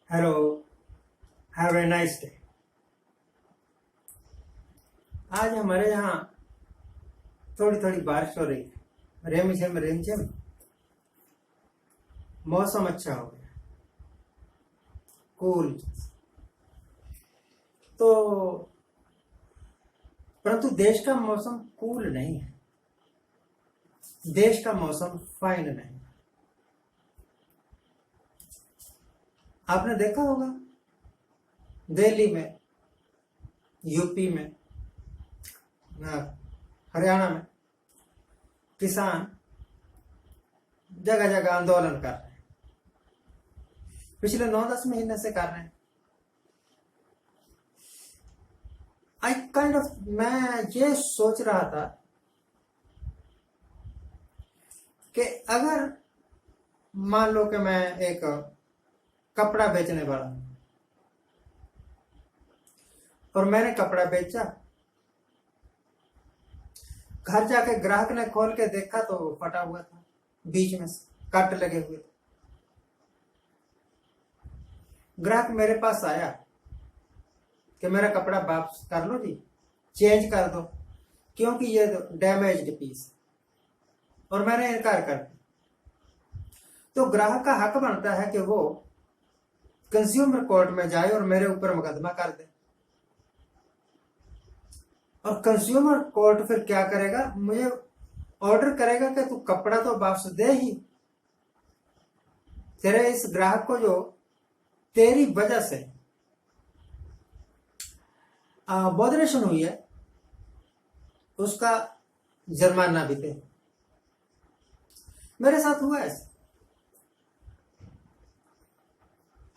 Hello, have a nice day. आज हमारे यहाँ थोड़ी थोड़ी बारिश हो रही है, रिमझिम रिमझिम। मौसम अच्छा हो गया, कूल। तो परंतु देश का मौसम कूल नहीं है, देश का मौसम फाइन नहीं। आपने देखा होगा दिल्ली में, यूपी में, हरियाणा में किसान जगह जगह आंदोलन कर रहे हैं। पिछले 9-10 महीने से कर रहे हैं। मैं ये सोच रहा था कि अगर मान लो कि मैं एक कपड़ा बेचने वाला हूं और मैंने कपड़ा बेचा, घर जाके ग्राहक ने खोल के देखा तो फटा हुआ था, बीच में कट लगे हुए थे। ग्राहक मेरे पास आया कि मेरा कपड़ा वापस कर लो जी, चेंज कर दो, क्योंकि ये डैमेज्ड पीस, और मैंने इनकार कर दिया। तो ग्राहक का हक बनता है कि वो कंज्यूमर कोर्ट में जाए और मेरे ऊपर मुकदमा कर दे। और कंज्यूमर कोर्ट फिर क्या करेगा, मुझे ऑर्डर करेगा कि तू कपड़ा तो वापस दे ही। तेरे इस ग्राहक को जो तेरी वजह से बॉदरेशन हुई है, उसका जुर्माना भी दे। मेरे साथ हुआ ऐसा।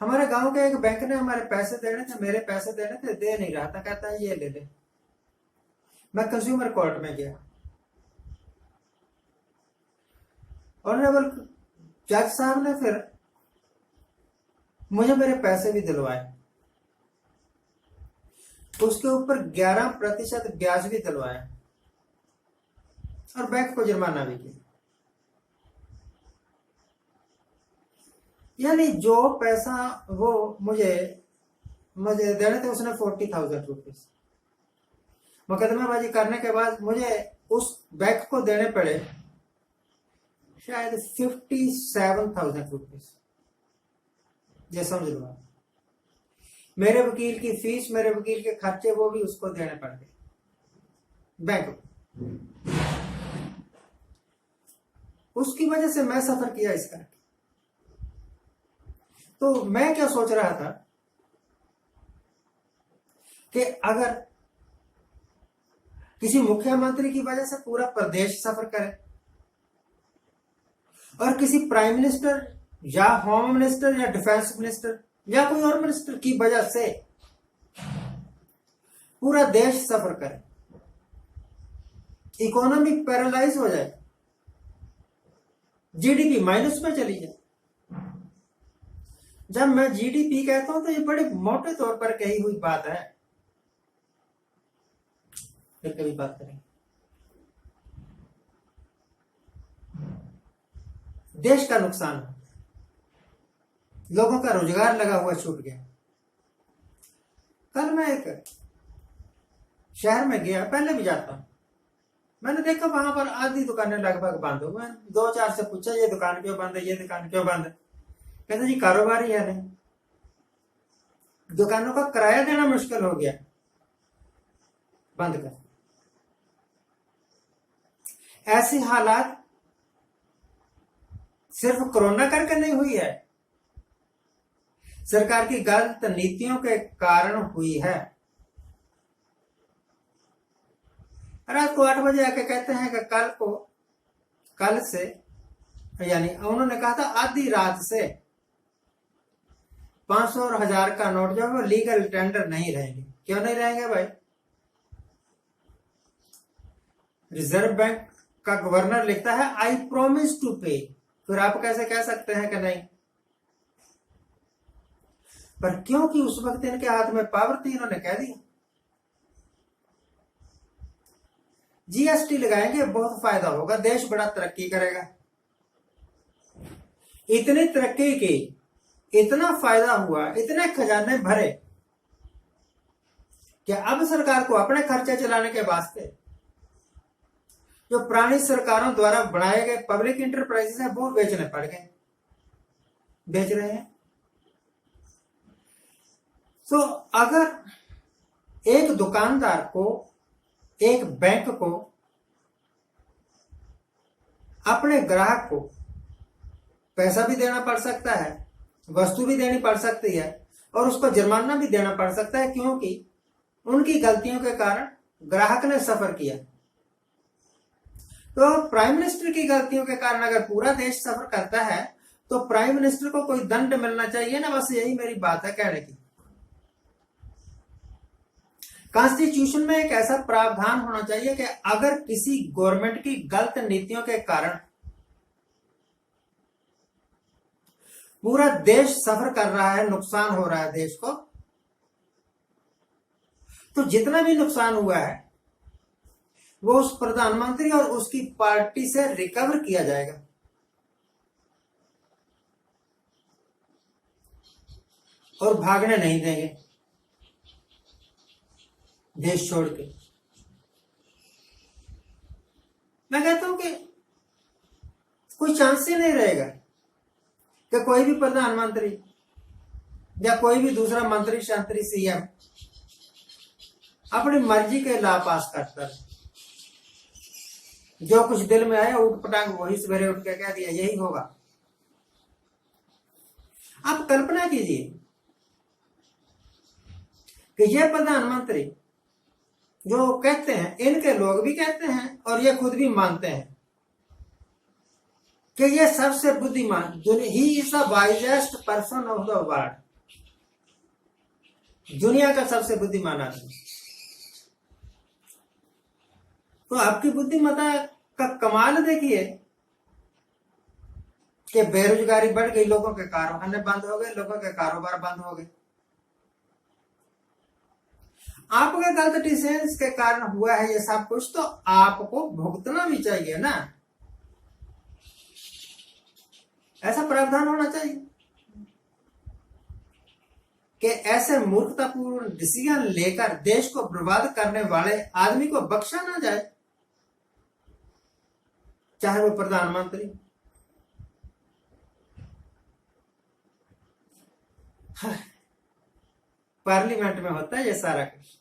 हमारे गांव के एक बैंक ने हमारे पैसे देने थे, मेरे पैसे देने थे, दे नहीं रहा था। कहता है ये ले ले। मैं कंज्यूमर कोर्ट में गया, ऑनरेबल जज साहब ने फिर मुझे मेरे पैसे भी दिलवाए, उसके ऊपर 11% ब्याज भी दिलवाया और बैंक को जुर्माना भी किया। यानी जो पैसा वो मुझे देने थे, उसने 40,000 रुपीज मुकदमेबाजी करने के बाद मुझे उस बैंक को देने पड़े शायद 57,000 रुपीज। ये समझ लो आप। मेरे वकील की फीस, मेरे वकील के खर्चे, वो भी उसको देने पड़ गए बैंक को। उसकी वजह से मैं सफर किया इसका। तो मैं क्या सोच रहा था कि अगर किसी मुख्यमंत्री की वजह से पूरा प्रदेश सफर करे और किसी प्राइम मिनिस्टर या होम मिनिस्टर या डिफेंस मिनिस्टर या कोई और मिनिस्टर की वजह से पूरा देश सफर करे, इकोनॉमी पैरालाइज हो जाए, जीडीपी माइनस में चली जाए। जब मैं जीडीपी कहता हूं तो ये बड़े मोटे तौर पर कही हुई बात है, फिर कभी बात करेंगे। देश का नुकसान, लोगों का रोजगार लगा हुआ छूट गया। कल मैं एक शहर में गया, पहले भी जाता हूं, मैंने देखा वहां पर आधी दुकानें लगभग बंद हो। मैंने 2-4 से पूछा ये दुकान क्यों बंद है, ये दुकान क्यों बंद है। कहते जी कारोबार ही है नहीं, दुकानों का किराया देना मुश्किल हो गया, बंद कर। ऐसी हालात सिर्फ कोरोना करके नहीं हुई है, सरकार की गलत नीतियों के कारण हुई है। रात को 8 बजे आके कहते हैं कि कल से, यानी उन्होंने कहा था आधी रात से 500 और 1000 का नोट जो है वो लीगल टेंडर नहीं रहेंगे। क्यों नहीं रहेंगे भाई? रिजर्व बैंक का गवर्नर लिखता है आई प्रोमिस टू पे, फिर आप कैसे कह सकते हैं कि नहीं? पर क्योंकि उस वक्त इनके हाथ में पावर थी, इन्होंने कह दिया जीएसटी लगाएंगे, बहुत फायदा होगा, देश बड़ा तरक्की करेगा। इतनी तरक्की की इतना फायदा हुआ, इतने खजाने भरे कि अब सरकार को अपने खर्चे चलाने के वास्ते जो पुरानी सरकारों द्वारा बनाए गए पब्लिक इंटरप्राइजेस है वो बेचने पड़ गए, बेच रहे हैं। तो अगर एक दुकानदार को, एक बैंक को अपने ग्राहक को पैसा भी देना पड़ सकता है, वस्तु भी देनी पड़ सकती है और उसको जुर्माना भी देना पड़ सकता है, क्योंकि उनकी गलतियों के कारण ग्राहक ने सफर किया। तो प्राइम मिनिस्टर की गलतियों के कारण अगर पूरा देश सफर करता है तो प्राइम मिनिस्टर को कोई दंड मिलना चाहिए ना, बस यही मेरी बात है कहने की। कॉन्स्टिट्यूशन में एक ऐसा प्रावधान होना चाहिए कि अगर किसी गवर्नमेंट की गलत नीतियों के कारण पूरा देश सफर कर रहा है, नुकसान हो रहा है देश को, तो जितना भी नुकसान हुआ है वो उस प्रधानमंत्री और उसकी पार्टी से रिकवर किया जाएगा। और भागने नहीं देंगे देश छोड़ के। मैं कहता हूं कि कोई चांस ही नहीं रहेगा कि कोई भी प्रधानमंत्री या कोई भी दूसरा मंत्री शांत्री सीएम अपनी मर्जी के ला पास करता है। जो कुछ दिल में आया उठ पटांग वही सवेरे उठ के कह दिया यही होगा। आप कल्पना कीजिए कि ये प्रधानमंत्री जो कहते हैं, इनके लोग भी कहते हैं और ये खुद भी मानते हैं कि ये सबसे बुद्धिमान, he is the wisest person of the world, दुनिया का सबसे बुद्धिमान आदमी। तो आपकी बुद्धिमत्ता का कमाल देखिए कि बेरोजगारी बढ़ गई, लोगों के कारखाने बंद हो गए, लोगों के कारोबार बंद हो गए। आपके गलत डिसीजंस के कारण हुआ है ये सब कुछ, तो आपको भुगतना भी चाहिए ना। ऐसा प्रावधान होना चाहिए कि ऐसे मूर्खतापूर्ण डिसीजन लेकर देश को बर्बाद करने वाले आदमी को बख्शा ना जाए, चाहे वो प्रधानमंत्री। पार्लियामेंट में होता है ये सारा कुछ।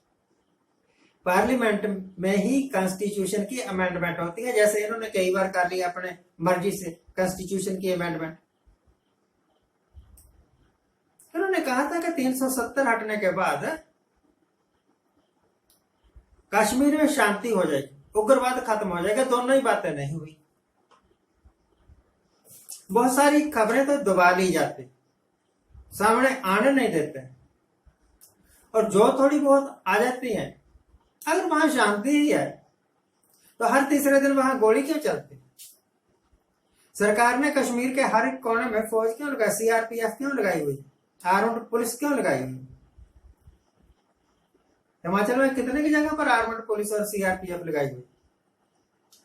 पार्लियामेंट में ही कॉन्स्टिट्यूशन की अमेंडमेंट होती है, जैसे इन्होंने कई बार कर लिया अपने मर्जी से कॉन्स्टिट्यूशन की अमेंडमेंट। उन्होंने कहा था कि 370 हटने के बाद कश्मीर में शांति हो जाएगी, उग्रवाद खत्म हो जाएगा। दोनों ही बातें नहीं हुई। बहुत सारी खबरें तो दबा ली जाती, सामने आने नहीं देते, और जो थोड़ी बहुत आ जाती हैं, अगर वहां शांति ही है तो हर तीसरे दिन वहां गोली क्यों चलती? सरकार ने कश्मीर के हर एक कोने में फौज क्यों लगाई, सीआरपीएफ क्यों लगाई हुई, आर्म्ड पुलिस क्यों लगाई हुई? हिमाचल में कितने की जगह पर आर्म्ड पुलिस और सीआरपीएफ लगाई हुई?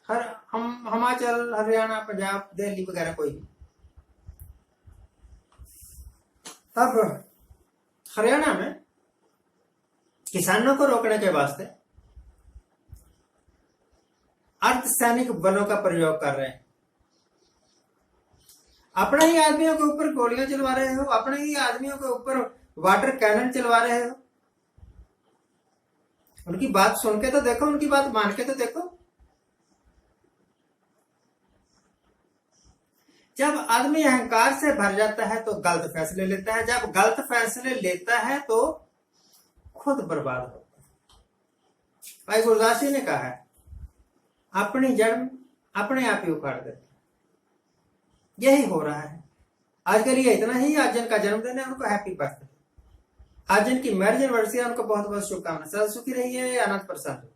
हिमाचल, हरियाणा, पंजाब, दिल्ली वगैरह कोई भी। तब हरियाणा में किसानों को रोकने के वास्ते अर्धसैनिक बलों का प्रयोग कर रहे हैं। अपने ही आदमियों के ऊपर गोलियां चलवा रहे हो, अपने ही आदमियों के ऊपर वाटर कैनन चलवा रहे हो। उनकी बात सुन के तो देखो, उनकी बात मान के तो देखो। जब आदमी अहंकार से भर जाता है तो गलत फैसले लेता है, जब गलत फैसले लेता है तो खुद बर्बाद होता है। भाई गुरदास जी ने कहा है, अपनी जड़ अपने आप ही उखाड़ देते। यही हो रहा है आज के लिए। इतना ही। आज जिनका जन्मदिन है उनको हैप्पी बर्थडे। आज जिनकी मैरिज एनिवर्सरी है उनको बहुत बहुत शुभकामनाएं। सदा सुखी रहिए, आनंद प्रसाद।